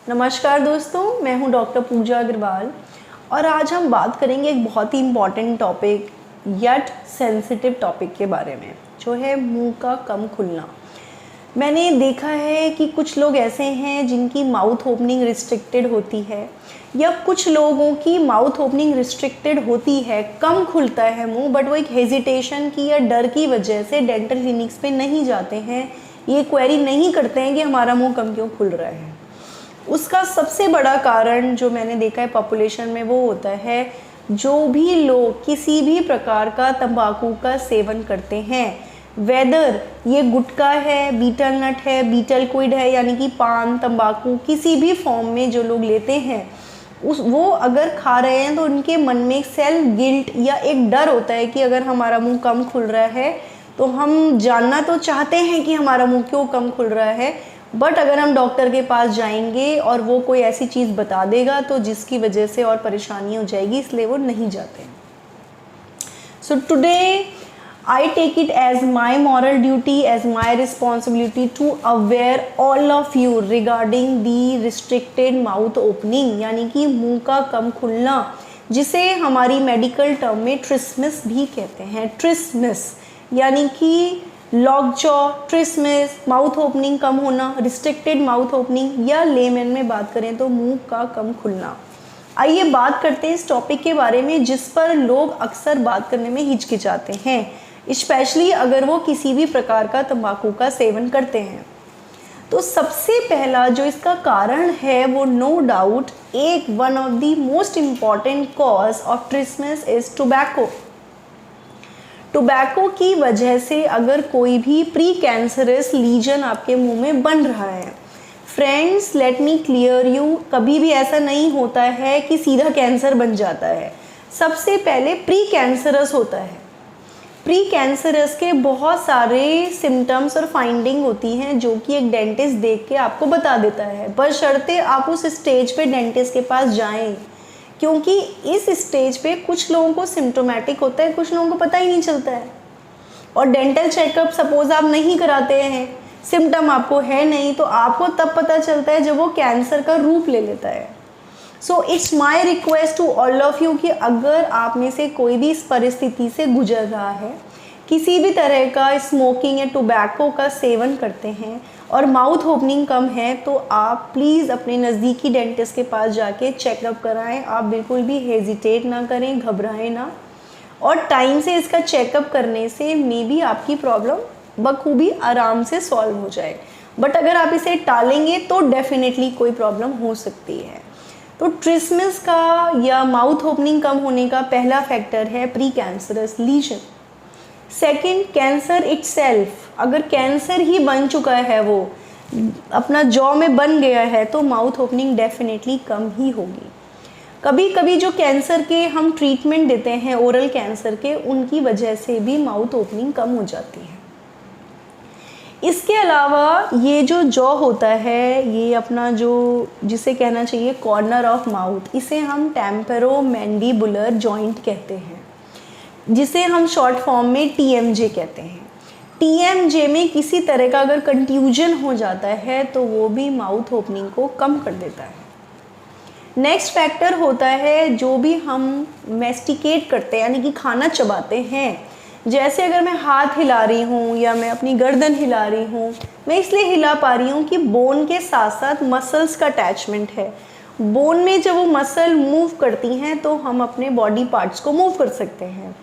नमस्कार दोस्तों, मैं हूं डॉक्टर पूजा अग्रवाल और आज हम बात करेंगे एक बहुत ही important topic yet sensitive topic के बारे में, जो है मुंह का कम खुलना। मैंने देखा है कि कुछ लोग ऐसे हैं जिनकी माउथ ओपनिंग रिस्ट्रिक्टेड होती है, या कुछ लोगों की माउथ ओपनिंग रिस्ट्रिक्टेड होती है, कम खुलता है मुंह, बट वो एक हेजिटेशन की या डर की वजह से डेंटल क्लिनिक्स पे नहीं जाते हैं, ये क्वेरी नहीं करते हैं कि हमारा मुंह कम क्यों खुल रहा है। उसका सबसे बड़ा कारण जो मैंने देखा है पॉपुलेशन में वो होता है, जो भी लोग किसी भी प्रकार का तंबाकू का सेवन करते हैं, वेदर ये गुटखा है, बीटल नट है, बीटल क्विड है, यानी कि पान, तंबाकू किसी भी फॉर्म में जो लोग लेते हैं, वो अगर खा रहे हैं तो उनके मन में एक सेल्फ गिल्ट या एक डर होता है कि अगर हमारा मुंह कम खुल रहा है तो हम जानना तो चाहते हैं कि हमारा मुंह क्यों कम खुल रहा है, बट अगर हम डॉक्टर के पास जाएंगे और वो कोई ऐसी चीज़ बता देगा तो जिसकी वजह से और परेशानी हो जाएगी, इसलिए वो नहीं जाते। So today I take it as my moral duty, as my responsibility to aware all of you regarding the restricted mouth opening, यानी कि मुंह का कम खुलना, जिसे हमारी मेडिकल टर्म में ट्रिस्मिस भी कहते हैं। ट्रिस्मिस यानी कि लॉक जॉ, ट्रिस्मिस, माउथ ओपनिंग कम होना, रिस्ट्रिक्टेड माउथ ओपनिंग, या लेमन में बात करें तो मुंह का कम खुलना। आइए बात करते हैं इस टॉपिक के बारे में, जिस पर लोग अक्सर बात करने में हिचकिचाते हैं, स्पेशली अगर वो किसी भी प्रकार का तंबाकू का सेवन करते हैं। तो सबसे पहला जो इसका कारण है वो नो डाउट एक one of the most important cause of trismus is tobacco. Tobacco की वजह से अगर कोई भी प्री कैंसरस लीजन आपके मुंह में बन रहा है, friends let me clear you, कभी भी ऐसा नहीं होता है कि सीधा कैंसर बन जाता है। सबसे पहले प्री कैंसरस होता है। प्री कैंसरस के बहुत सारे सिम्टम्स और फाइंडिंग होती हैं जो कि एक डेंटिस्ट देख के आपको बता देता है, बशर्ते आप उस स्टेज पे डेंटिस्ट के पास जाएं, क्योंकि इस स्टेज पे कुछ लोगों को सिम्टोमेटिक होता है, कुछ लोगों को पता ही नहीं चलता है। और डेंटल चेकअप सपोज आप नहीं कराते हैं, सिम्टम आपको है नहीं, तो आपको तब पता चलता है जब वो कैंसर का रूप ले लेता है। So it's my request to all of you कि अगर आप में से कोई भी इस परिस्थिति से गुजर रहा है, किसी भी तरह का स्मोकिंग या टोबैको का सेवन करते हैं और माउथ ओपनिंग कम है, तो आप प्लीज़ अपने नज़दीकी डेंटिस्ट के पास जाके चेकअप कराएं। आप बिल्कुल भी हेजिटेट ना करें, घबराएं ना, और टाइम से इसका चेकअप करने से मे बी आपकी प्रॉब्लम बखूबी आराम से सॉल्व हो जाए। बट अगर आप इसे टालेंगे तो डेफिनेटली कोई प्रॉब्लम हो सकती है। तो ट्रिस्मिस का या माउथ ओपनिंग कम होने का पहला फैक्टर है pre cancerous lesion. Second, cancer itself, अगर कैंसर ही बन चुका है, वो अपना जॉ में बन गया है, तो माउथ ओपनिंग डेफिनेटली कम ही होगी। कभी कभी जो कैंसर के हम ट्रीटमेंट देते हैं ओरल कैंसर के, उनकी वजह से भी माउथ ओपनिंग कम हो जाती है। इसके अलावा ये जो जॉ होता है, ये अपना जो जिसे कहना चाहिए कॉर्नर ऑफ माउथ, इसे हम टेम्पेरोमैंडिबुलर जॉइंट कहते हैं, जिसे हम शॉर्ट फॉर्म में TMJ कहते हैं। TMJ में किसी तरह का अगर कंट्यूजन हो जाता है तो वो भी माउथ ओपनिंग को कम कर देता है। नेक्स्ट फैक्टर होता है जो भी हम मैस्टिकेट करते हैं, यानी कि खाना चबाते हैं। जैसे अगर मैं हाथ हिला रही हूँ या मैं अपनी गर्दन हिला रही हूँ, मैं इसलिए हिला पा रही हूँ कि बोन के साथ साथ मसल्स का अटैचमेंट है। बोन में जब वो मसल मूव करती हैं तो हम अपने बॉडी पार्ट्स को मूव कर सकते हैं।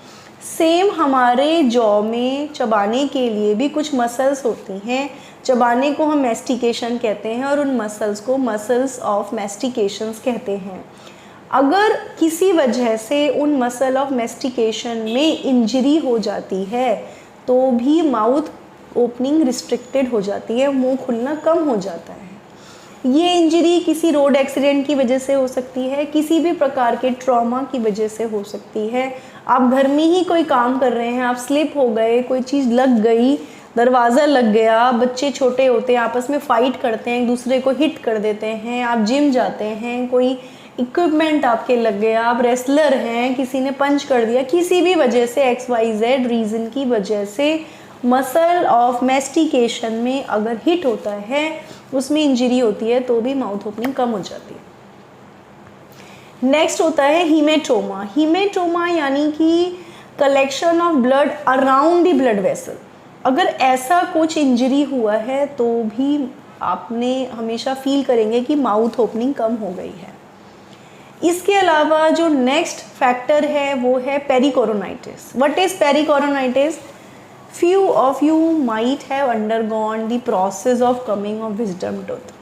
सेम हमारे जॉ में चबाने के लिए भी कुछ मसल्स होती हैं, चबाने को हम मैस्टिकेशन कहते हैं और उन मसल्स को मसल्स ऑफ मैस्टिकेशंस कहते हैं। अगर किसी वजह से उन मसल ऑफ मैस्टिकेशन में इंजरी हो जाती है तो भी माउथ ओपनिंग रिस्ट्रिक्टेड हो जाती है, मुंह खुलना कम हो जाता है। ये इंजरी किसी रोड एक्सीडेंट की वजह से हो सकती है, किसी भी प्रकार के ट्रॉमा की वजह से हो सकती है। आप घर में ही कोई काम कर रहे हैं, आप स्लिप हो गए, कोई चीज़ लग गई, दरवाज़ा लग गया, बच्चे छोटे होते हैं आपस में फ़ाइट करते हैं, एक दूसरे को हिट कर देते हैं, आप जिम जाते हैं, कोई इक्विपमेंट आपके लग गया, आप रेसलर हैं, किसी ने पंच कर दिया, किसी भी वजह से XYZ रीज़न की वजह से मसल ऑफ मैस्टिकेशन में अगर हिट होता है, उसमें इंजरी होती है, तो भी माउथ ओपनिंग कम हो जाती है। नेक्स्ट होता है हीमेटोमा। हीमेटोमा यानी कि collection of blood around the blood vessel. अगर ऐसा कुछ इंजरी हुआ है तो भी आपने हमेशा फील करेंगे कि माउथ ओपनिंग कम हो गई है। इसके अलावा जो नेक्स्ट फैक्टर है वो है pericoronitis. What is pericoronitis? Few of you might have undergone the process of coming of wisdom tooth.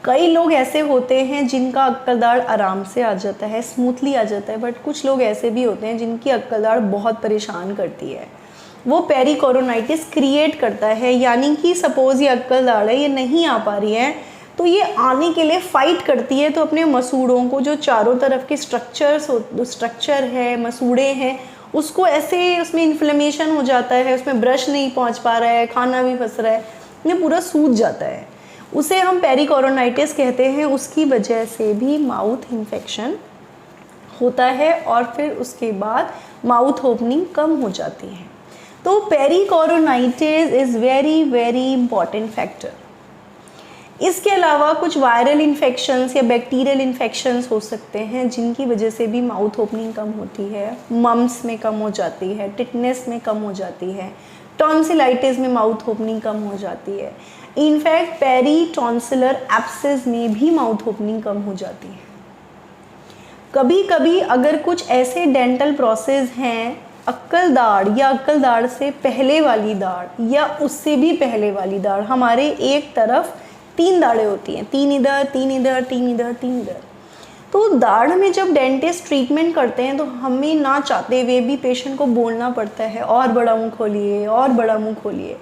कई लोग ऐसे होते हैं जिनका अक्कल दाढ़ आराम से आ जाता है, स्मूथली आ जाता है, बट कुछ लोग ऐसे भी होते हैं जिनकी अक्कल दाढ़ बहुत परेशान करती है। वो पेरिकोरोनाइटिस क्रिएट करता है, यानी कि सपोज ये अक्कल दाढ़ है, ये नहीं आ पा रही है, तो ये आने के लिए फाइट करती है। तो अपने मसूड़ों को, जो चारों तरफ के स्ट्रक्चर है, मसूड़े हैं, उसको ऐसे, उसमें इन्फ्लेमेशन हो जाता है, उसमें ब्रश नहीं पहुंच पा रहा है, खाना भी फंस रहा है, ये पूरा सूज जाता है, उसे हम पेरिकोरोनाइटिस कहते हैं। उसकी वजह से भी माउथ इन्फेक्शन होता है और फिर उसके बाद माउथ ओपनिंग कम हो जाती है। तो pericoronitis is very very important factor. इसके अलावा कुछ वायरल इन्फेक्शंस या बैक्टीरियल इन्फेक्शंस हो सकते हैं जिनकी वजह से भी माउथ ओपनिंग कम होती है। मम्स में कम हो जाती है, टिटनेस में कम हो जाती है, टॉन्सिलाइटिस में माउथ ओपनिंग कम हो जाती है। इनफैक्ट पेरीटॉन्सिलर एब्सेस में भी माउथ ओपनिंग कम हो जाती है। कभी कभी अगर कुछ ऐसे डेंटल प्रोसेस हैं, अक्कल दाढ़ या अक्कल दाढ़ से पहले वाली दाढ़ या उससे भी पहले वाली दाढ़, हमारे एक तरफ 3 दाढ़ें होती हैं, 3 इधर, 3 इधर, 3 इधर, 3 इधर। तो दाढ़ में जब डेंटिस्ट ट्रीटमेंट करते हैं तो हमें ना चाहते हुए भी पेशेंट को बोलना पड़ता है और बड़ा मुंह खोलिए, और बड़ा मुंह खोलिए।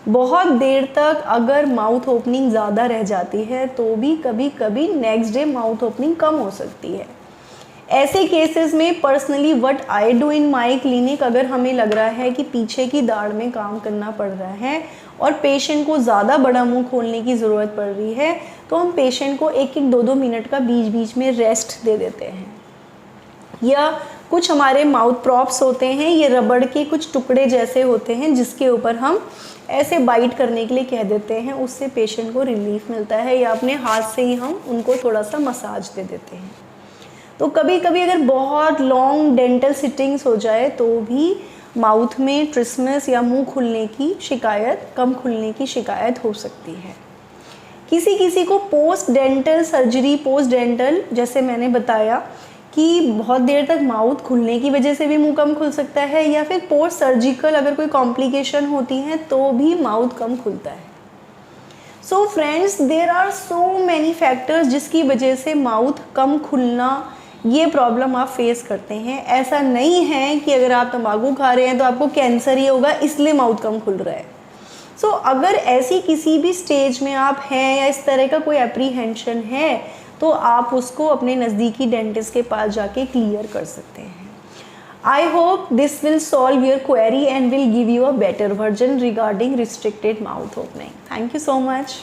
बहुत देर तक अगर माउथ ओपनिंग ज़्यादा रह जाती है तो भी कभी कभी नेक्स्ट डे माउथ ओपनिंग कम हो सकती है। ऐसे केसेस में personally what I do in my clinic, अगर हमें लग रहा है कि पीछे की दाढ़ में काम करना पड़ रहा है और पेशेंट को ज़्यादा बड़ा मुंह खोलने की ज़रूरत पड़ रही है, तो हम पेशेंट को 1-1, 2-2 मिनट का बीच बीच में रेस्ट दे देते हैं। या कुछ हमारे माउथ प्रॉप्स होते हैं, ये रबड़ के कुछ टुकड़े जैसे होते हैं जिसके ऊपर हम ऐसे बाइट करने के लिए कह देते हैं, उससे पेशेंट को रिलीफ मिलता है। या अपने हाथ से ही हम उनको थोड़ा सा मसाज दे देते हैं। तो कभी कभी अगर बहुत लॉन्ग डेंटल सिटिंग्स हो जाए तो भी माउथ में ट्रिस्मस या मुंह खुलने की शिकायत, कम खुलने की शिकायत हो सकती है। किसी किसी को post dental surgery, post dental जैसे मैंने बताया कि बहुत देर तक माउथ खुलने की वजह से भी मुंह कम खुल सकता है, या फिर पोस्ट सर्जिकल अगर कोई कॉम्प्लिकेशन होती है तो भी माउथ कम खुलता है। So friends, there are so many factors जिसकी वजह से माउथ कम खुलना, ये प्रॉब्लम आप फेस करते हैं। ऐसा नहीं है कि अगर आप तंबाकू खा रहे हैं तो आपको कैंसर ही होगा इसलिए माउथ कम खुल रहा है। सो अगर ऐसी किसी भी स्टेज में आप हैं या इस तरह का कोई एप्रीहेंशन है तो आप उसको अपने नज़दीकी डेंटिस्ट के पास जाके क्लियर कर सकते हैं। I hope this will solve your query and will give you a better version regarding restricted mouth opening. Thank you so much.